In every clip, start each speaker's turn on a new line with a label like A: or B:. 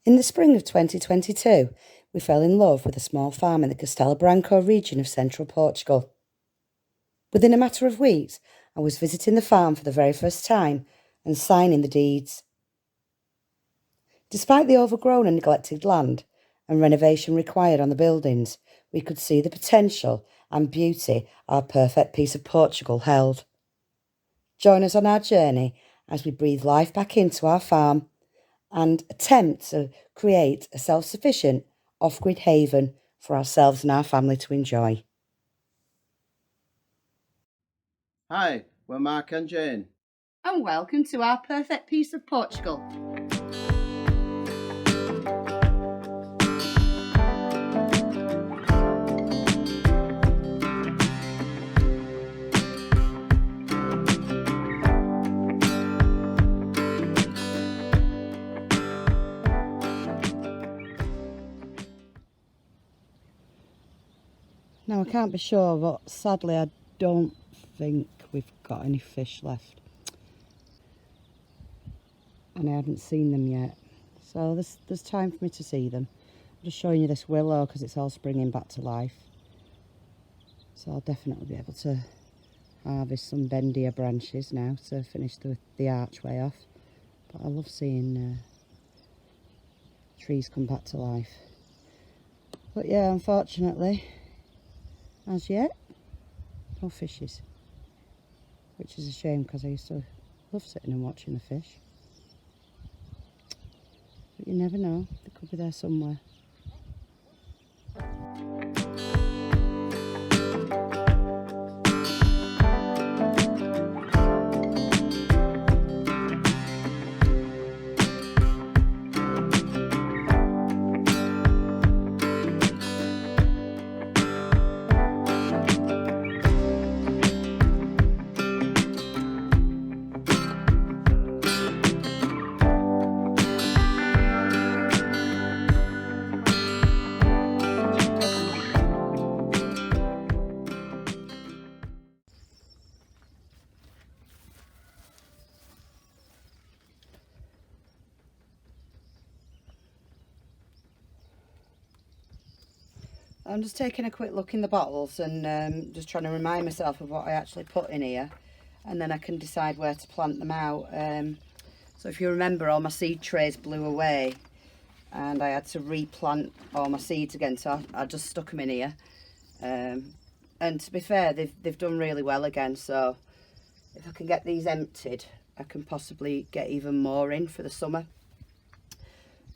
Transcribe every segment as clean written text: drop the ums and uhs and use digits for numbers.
A: In the spring of 2022, we fell in love with a small farm in the Castelo Branco region of central Portugal. Within a matter of weeks, I was visiting the farm for the very first time and signing the deeds. Despite the overgrown and neglected land and renovation required on the buildings, we could see the potential and beauty our perfect piece of Portugal held. Join us on our journey as we breathe life back into our farm and attempt to create a self-sufficient, off-grid haven for ourselves and our family to enjoy.
B: Hi, we're Mark and Jane.
A: And welcome to our perfect piece of Portugal. Now, I can't be sure, but sadly I don't think we've got any fish left. And I haven't seen them yet. So there's time for me to see them. I'm just showing you this willow because it's all springing back to life. So I'll definitely be able to harvest some bendia branches now to finish the archway off. But I love seeing trees come back to life. But yeah, unfortunately, as yet, no fishes, which is a shame because I used to love sitting and watching the fish. But you never know, they could be there somewhere. I'm just taking a quick look in the bottles and just trying to remind myself of what I actually put in here, and then I can decide where to plant them out. So if you remember, all my seed trays blew away and I had to replant all my seeds again, so I just stuck them in here. And to be fair, they've done really well again, so if I can get these emptied, I can possibly get even more in for the summer.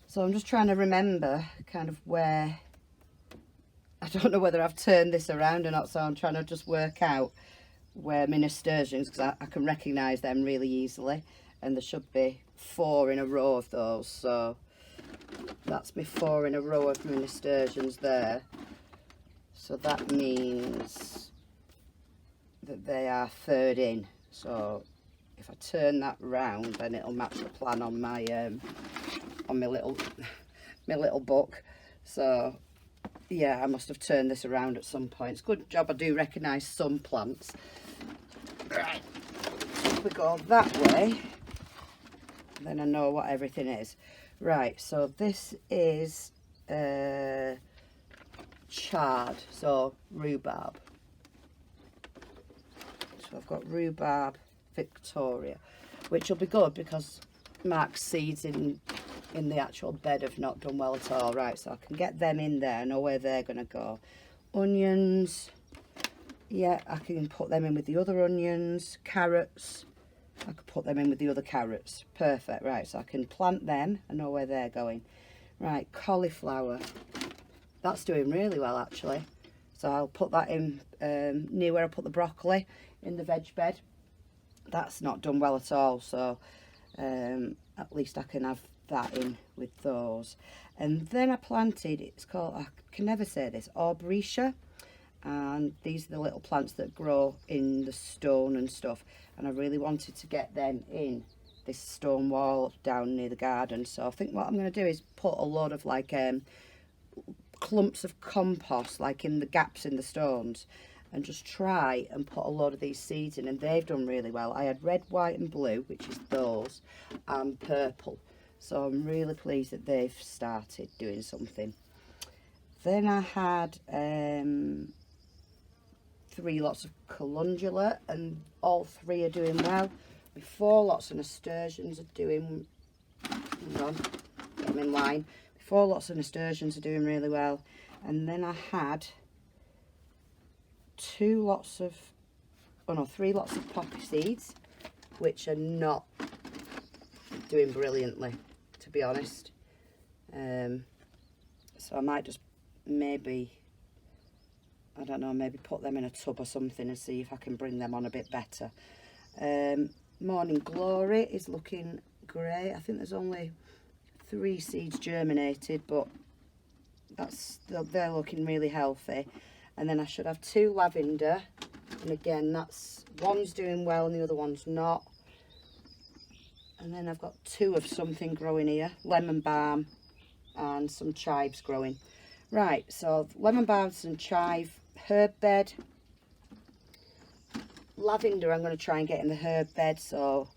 A: So I'm just trying to remember kind of where, I don't know whether I've turned this around or not, so I'm trying to just work out where my nasturtiums, because I can recognise them really easily, and there should be 4 in a row of those, so that's my 4 in a row of my nasturtiums there. So that means that they are 3rd in, so if I turn that round, then it'll match the plan on my little book. So yeah, I must have turned this around at some point. It's a good job I do recognise some plants. Right, if we go that way, then I know what everything is. Right, so this is chard, so rhubarb. So I've got rhubarb Victoria, which will be good because Mark's seeds in the actual bed have not done well at all. Right, so I can get them in there. I know where they're going to go. Onions, yeah, I can put them in with the other onions. Carrots, I could put them in with the other carrots. Perfect. Right, so I can plant them. I know where they're going. Right, cauliflower, that's doing really well actually, so I'll put that in near where I put the broccoli in the veg bed. That's not done well at all, so at least I can have that in with those. And then I planted, it's called, I can never say this, arboretia, and these are the little plants that grow in the stone and stuff, and I really wanted to get them in this stone wall down near the garden. So I think what I'm going to do is put a lot of like clumps of compost like in the gaps in the stones, and just try and put a lot of these seeds in, and they've done really well. I had red, white and blue, which is those, and purple. So I'm really pleased that they've started doing something. Then I had 3 lots of calendula, and all 3 are doing well. 4 lots of nasturtiums are doing, hang on, get them in line. 4 lots of nasturtiums are doing really well. And then I had 3 lots of poppy seeds, which are not doing brilliantly, to be honest. So I might just maybe, I don't know, maybe put them in a tub or something and see if I can bring them on a bit better. Morning Glory is looking great. I think there's only 3 seeds germinated, but they're looking really healthy. And then I should have 2 lavender, and again, that's one's doing well and the other one's not. And then I've got 2 of something growing here, lemon balm and some chives growing. Right, so lemon balms and chive, herb bed. Lavender I'm going to try and get in the herb bed, so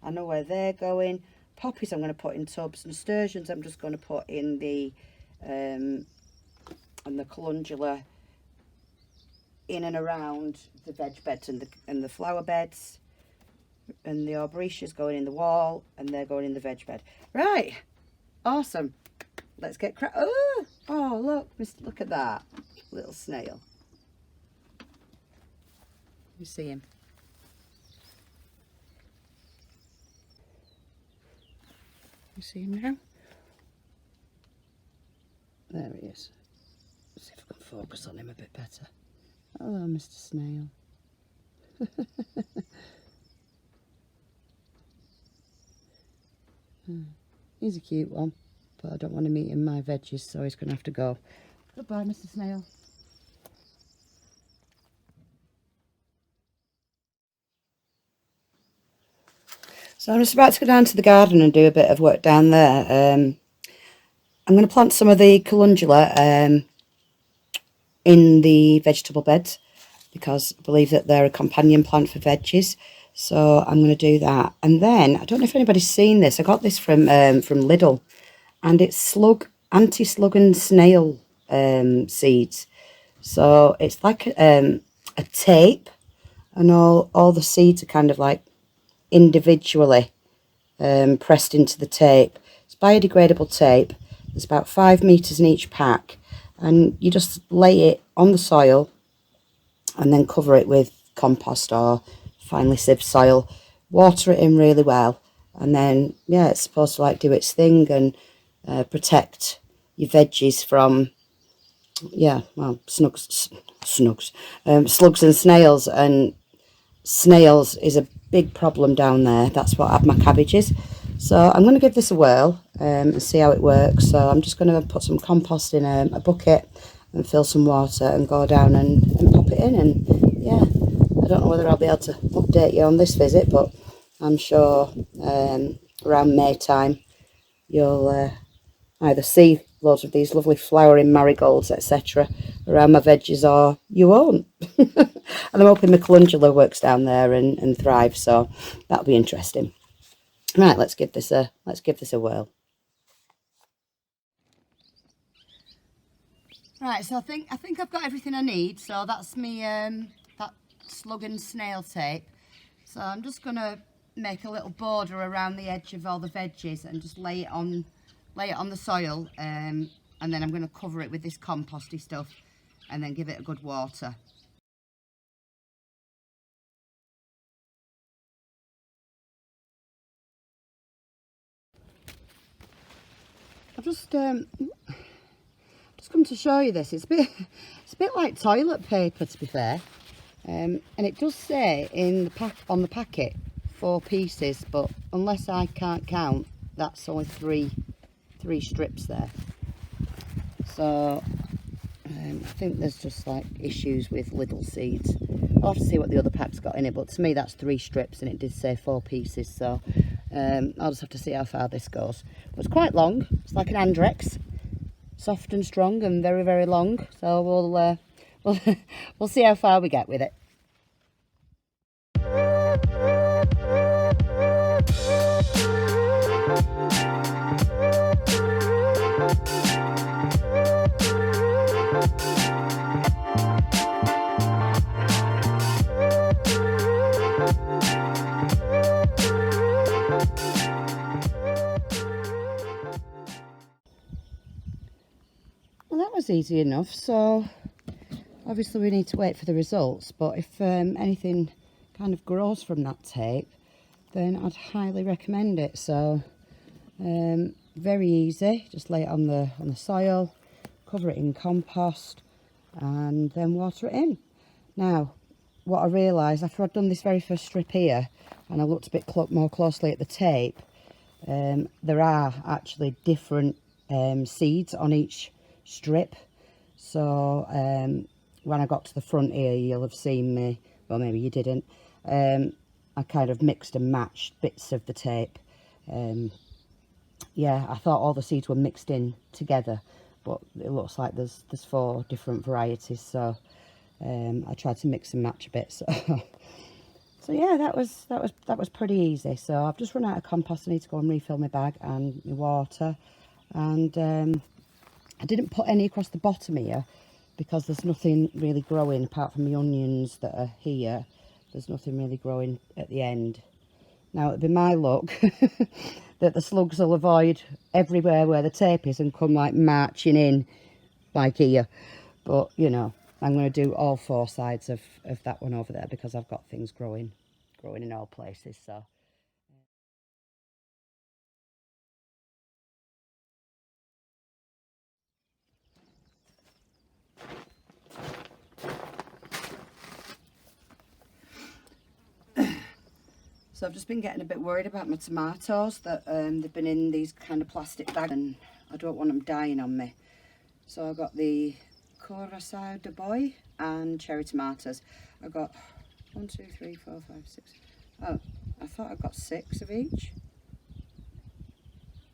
A: I know where they're going. Poppies I'm going to put in tubs. Nasturtiums I'm just going to put in the calendula in and around the veg beds and the flower beds. And the arborescia's going in the wall, and they're going in the veg bed. Right, awesome. Let's get oh look, look at that little snail. You see him? You see him now? There he is. Let's see if I can focus on him a bit better. Hello, Mr. Snail. He's a cute one, but I don't want him eating my veggies, so he's going to have to go. Goodbye, Mr. Snail. So I'm just about to go down to the garden and do a bit of work down there. I'm going to plant some of the calendula in the vegetable beds, because I believe that they're a companion plant for veggies. So I'm going to do that. And then, I don't know if anybody's seen this. I got this from Lidl, and it's anti-slug and snail seeds. So it's like a tape, and all the seeds are kind of like individually pressed into the tape. It's biodegradable tape. There's about 5 meters in each pack, and you just lay it on the soil and then cover it with compost or finely sieved soil, water it in really well, and then yeah, it's supposed to like do its thing and protect your veggies from slugs and snails. And snails is a big problem down there. That's what had my cabbages. So I'm going to give this a whirl and see how it works. So I'm just going to put some compost in a bucket and fill some water and go down and pop it in. And yeah, I don't know whether I'll be able to update you on this visit, but I'm sure around May time you'll either see loads of these lovely flowering marigolds, etc. around my veggies, or you won't. And I'm hoping the calendula works down there and thrives, so that'll be interesting. Right, let's give this a whirl. Right, so I think I've got everything I need. So that's me that slug and snail tape. So I'm just gonna make a little border around the edge of all the veggies and just lay it on the soil, and then I'm going to cover it with this composty stuff and then give it a good water. I've just come to show you this. It's a bit like toilet paper, to be fair, and it does say on the packet 4 pieces, but unless I can't count, that's only three strips there. So I think there's just like issues with Lidl seeds. I'll have to see what the other pack's got in it, but to me that's 3 strips and it did say 4 pieces, so I'll just have to see how far this goes. But it's quite long. It's like an Andrex, soft and strong and very, very long, so we'll see how far we get with it. was easy enough. So obviously we need to wait for the results, but if anything kind of grows from that tape, then I'd highly recommend it. So very easy, just lay it on the soil, cover it in compost, and then water it in. Now what I realised after I'd done this very first strip here, and I looked a bit more closely at the tape, there are actually different seeds on each strip. So when I got to the front here, you'll have seen me, well maybe you didn't, I kind of mixed and matched bits of the tape. Yeah, I thought all the seeds were mixed in together, but it looks like there's 4 different varieties. So I tried to mix and match a bit. So so yeah, that was pretty easy. So I've just run out of compost. I need to go and refill my bag and my water. And I didn't put any across the bottom here because there's nothing really growing apart from the onions that are here. There's nothing really growing at the end. Now it'd be my luck that the slugs will avoid everywhere where the tape is and come like marching in like here. But you know, I'm going to do all 4 sides of that one over there because I've got things growing in all places. So I've just been getting a bit worried about my tomatoes, that they've been in these kind of plastic bags and I don't want them dying on me. So I've got the Courtyard de Boy and cherry tomatoes. I've got 1, 2, 3, 4, 5, 6. Oh, I thought I got 6 of each.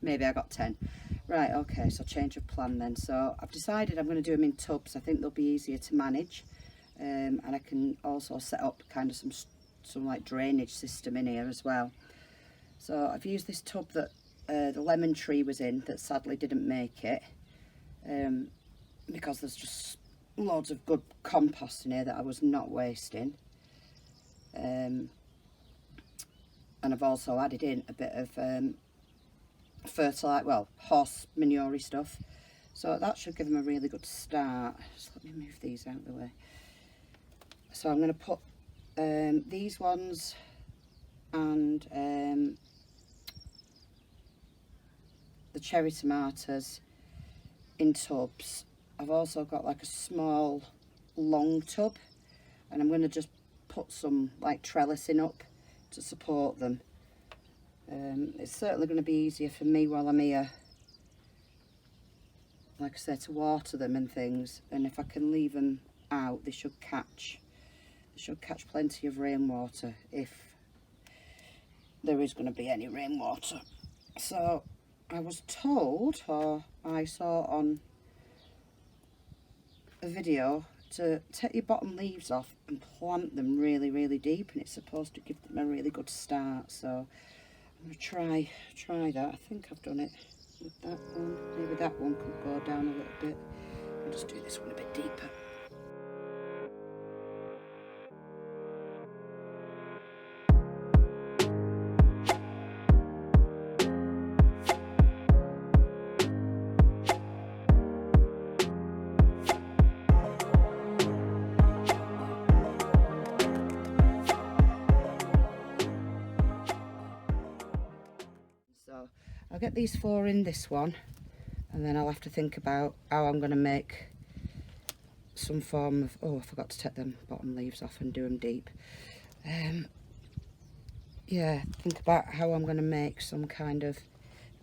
A: Maybe I got 10. Right, okay, so change of plan then. So I've decided I'm going to do them in tubs. I think they'll be easier to manage. And I can also set up kind of some like drainage system in here as well. So I've used this tub that the lemon tree was in that sadly didn't make it. Because there's just loads of good compost in here that I was not wasting. And I've also added in a bit of fertilizer, well, horse manure stuff. So that should give them a really good start. Just let me move these out of the way. So I'm going to put these ones and the cherry tomatoes in tubs. I've also got like a small long tub, and I'm going to just put some like trellising up to support them. It's certainly going to be easier for me while I'm here, like I said, to water them and things. And if I can leave them out, they should catch plenty of rainwater if there is going to be any rainwater. So I was told, or I saw on a video, to take your bottom leaves off and plant them really deep, and it's supposed to give them a really good start. So I'm going to try that. I think I've done it with that one. Maybe that one could go down a little bit. I'll just do this one a bit deeper. So I'll get these 4 in this one, and then I'll have to think about how I'm going to make some form of, oh, I forgot to take them bottom leaves off and do them deep. Yeah, think about how I'm going to make some kind of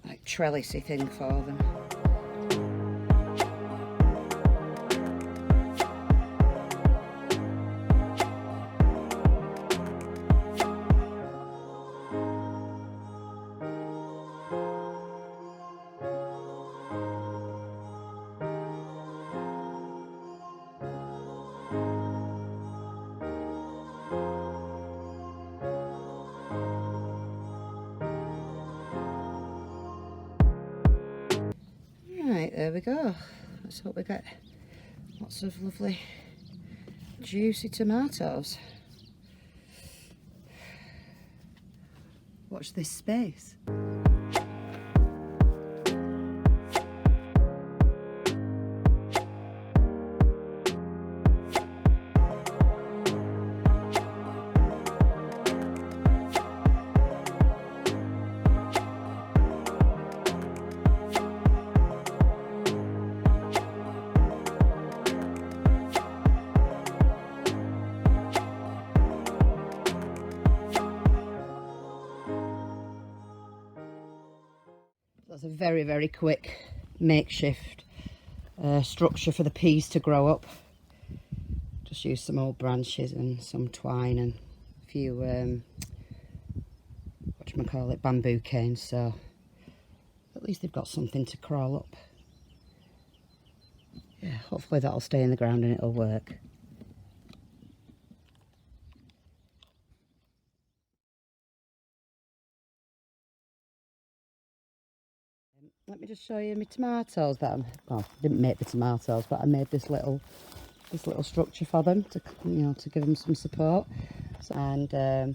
A: like trellisy thing for them. Right, there we go. Let's hope we get lots of lovely juicy tomatoes. Watch this space. was a very, very quick makeshift structure for the peas to grow up. Just used some old branches and some twine and a few whatchamacallit, bamboo canes, so at least they've got something to crawl up. Yeah, hopefully that'll stay in the ground and it'll work. Let me just show you my tomatoes that well, I didn't make the tomatoes, but I made this little structure for them to, you know, to give them some support. And I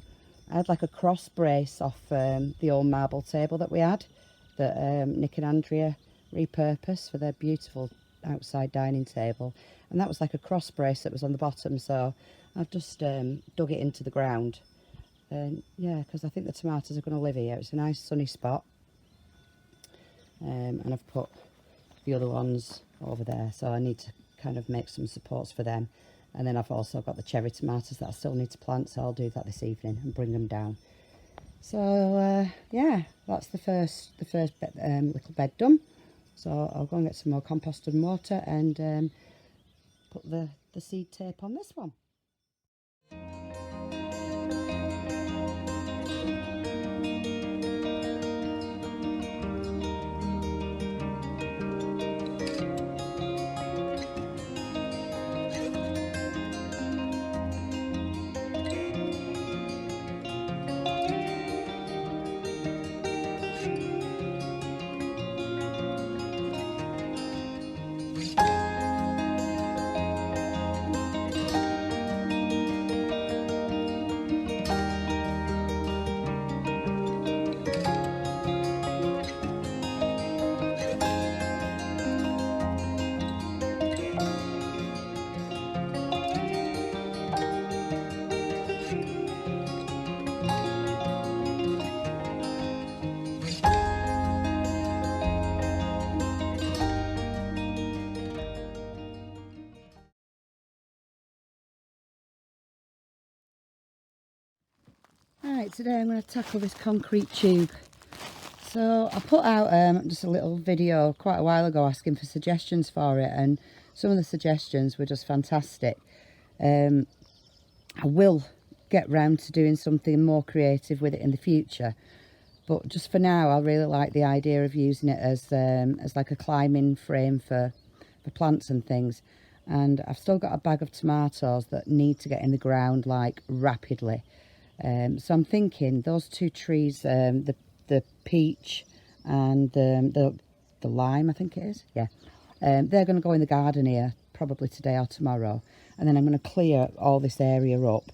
A: had like a cross brace off the old marble table that we had, that Nick and Andrea repurposed for their beautiful outside dining table, and that was like a cross brace that was on the bottom, so I've just dug it into the ground. Yeah, because I think the tomatoes are going to live here. It's a nice sunny spot. And I've put the other ones over there, so I need to kind of make some supports for them. And then I've also got the cherry tomatoes that I still need to plant, so I'll do that this evening and bring them down. So yeah, that's the first little bed done. So I'll go and get some more compost and water and put the seed tape on this one. Right, today I'm going to tackle this concrete tube. So I put out just a little video quite a while ago asking for suggestions for it, and some of the suggestions were just fantastic. I will get round to doing something more creative with it in the future, but just for now I really like the idea of using it as like a climbing frame for plants and things. And I've still got a bag of tomatoes that need to get in the ground like rapidly. So I'm thinking those two trees, the peach and the lime, I think it is, yeah, they're going to go in the garden here probably today or tomorrow, and then I'm going to clear all this area up,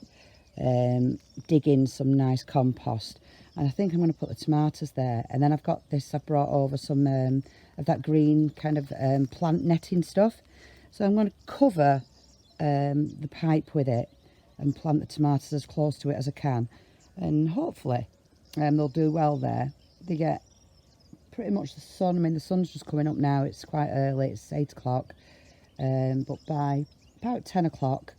A: dig in some nice compost, and I think I'm going to put the tomatoes there. And then I've got this, I've brought over some of that green kind of plant netting stuff, so I'm going to cover the pipe with it and plant the tomatoes as close to it as I can, and hopefully they'll do well there. They get pretty much the sun. I mean, the sun's just coming up now, it's quite early, it's 8 o'clock, but by about 10 o'clock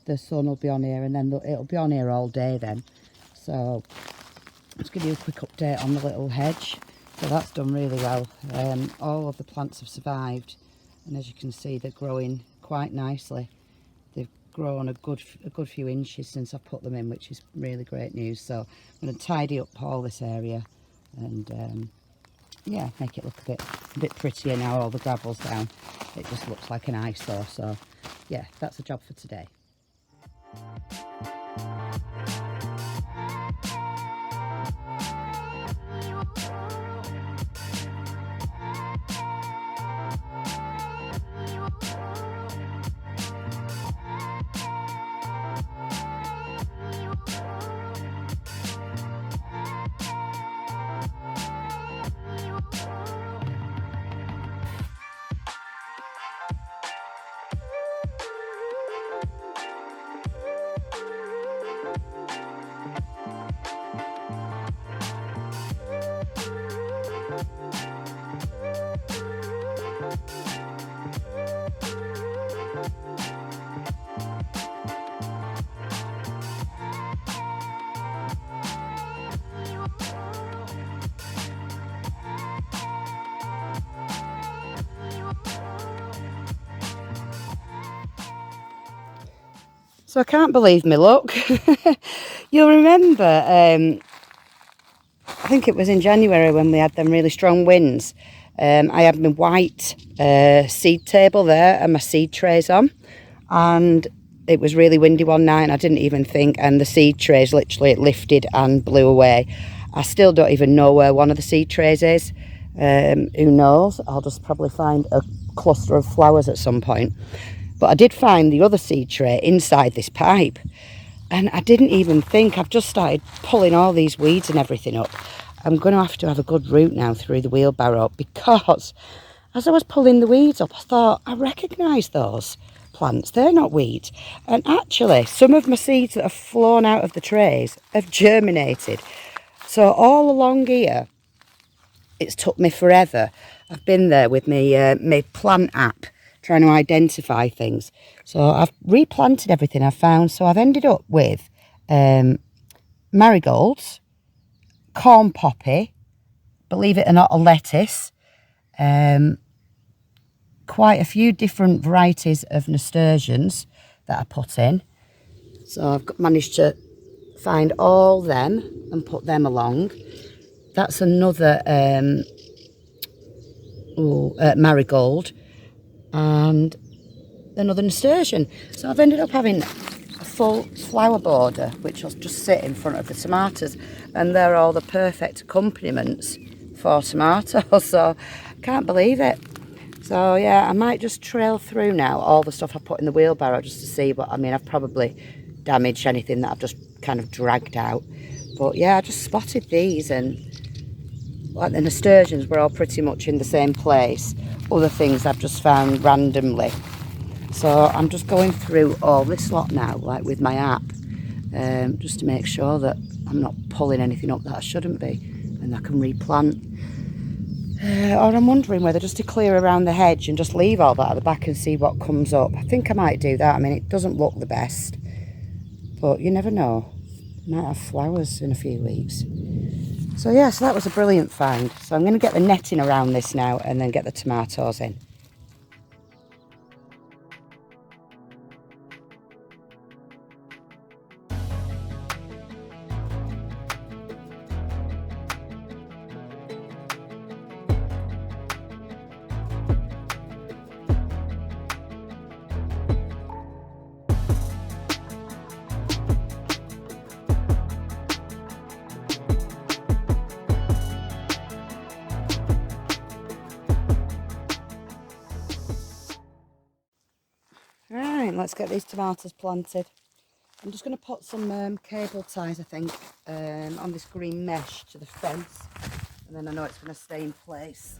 A: the sun will be on here, and then it'll be on here all day then. So let's give you a quick update on the little hedge. So that's done really well. All of the plants have survived, and as you can see they're growing quite nicely. Grown a good few inches since I put them in, which is really great news. So I'm going to tidy up all this area and yeah, make it look a bit prettier now all the gravel's down. It just looks like an eyesore. So yeah, that's a job for today. So I can't believe me luck. You'll remember, I think it was in January when we had them really strong winds. I had my white seed table there and my seed trays on, and it was really windy one night and I didn't even think, and the seed trays literally lifted and blew away. I still don't even know where one of the seed trays is. Who knows? I'll just probably find a cluster of flowers at some point. But I did find the other seed tray inside this pipe, and I didn't even think. I've just started pulling all these weeds and everything up. I'm going to have a good route now through the wheelbarrow, because as I was pulling the weeds up, I thought, I recognise those plants. They're not weeds. And actually, some of my seeds that have flown out of the trays have germinated. So all along here, it's took me forever. I've been there with my plant app, trying to identify things. So I've replanted everything I've found. So I've ended up with marigolds, corn poppy, believe it or not, a lettuce, quite a few different varieties of nasturtiums that I put in. So I've managed to find all them and put them along. That's another marigold and another nasturtium. So I've ended up having a full flower border, which will just sit in front of the tomatoes, and they're all the perfect accompaniments for tomatoes. So I can't believe it. So yeah, I might just trail through now all the stuff I put in the wheelbarrow just to see what, I mean, I've probably damaged anything that I've just kind of dragged out. But yeah, I just spotted these, and like the nasturtiums were all pretty much in the same place. Other things I've just found randomly. So I'm just going through all this lot now, like with my app, just to make sure that I'm not pulling anything up that I shouldn't be, and I can replant. Or I'm wondering whether just to clear around the hedge and just leave all that at the back and see what comes up. I think I might do that. I mean, it doesn't look the best, but you never know. Might have flowers in a few weeks. So yeah, so that was a brilliant find. So I'm going to get the netting around this now and then get the tomatoes in. Right, let's get these tomatoes planted. I'm just going to put some cable ties, I think, on this green mesh to the fence, and then I know it's going to stay in place.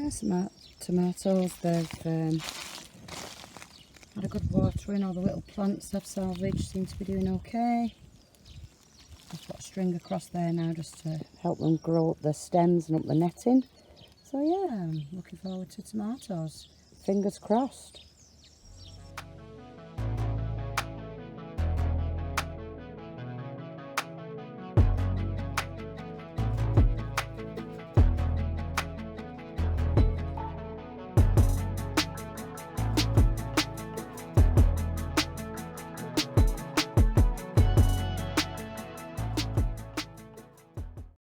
A: Yeah, some tomatoes. They've had a good watering. All the little plants I've salvaged seem to be doing okay. I've got a string across there now just to help them grow up the stems and up the netting. So yeah, I'm looking forward to tomatoes. Fingers crossed.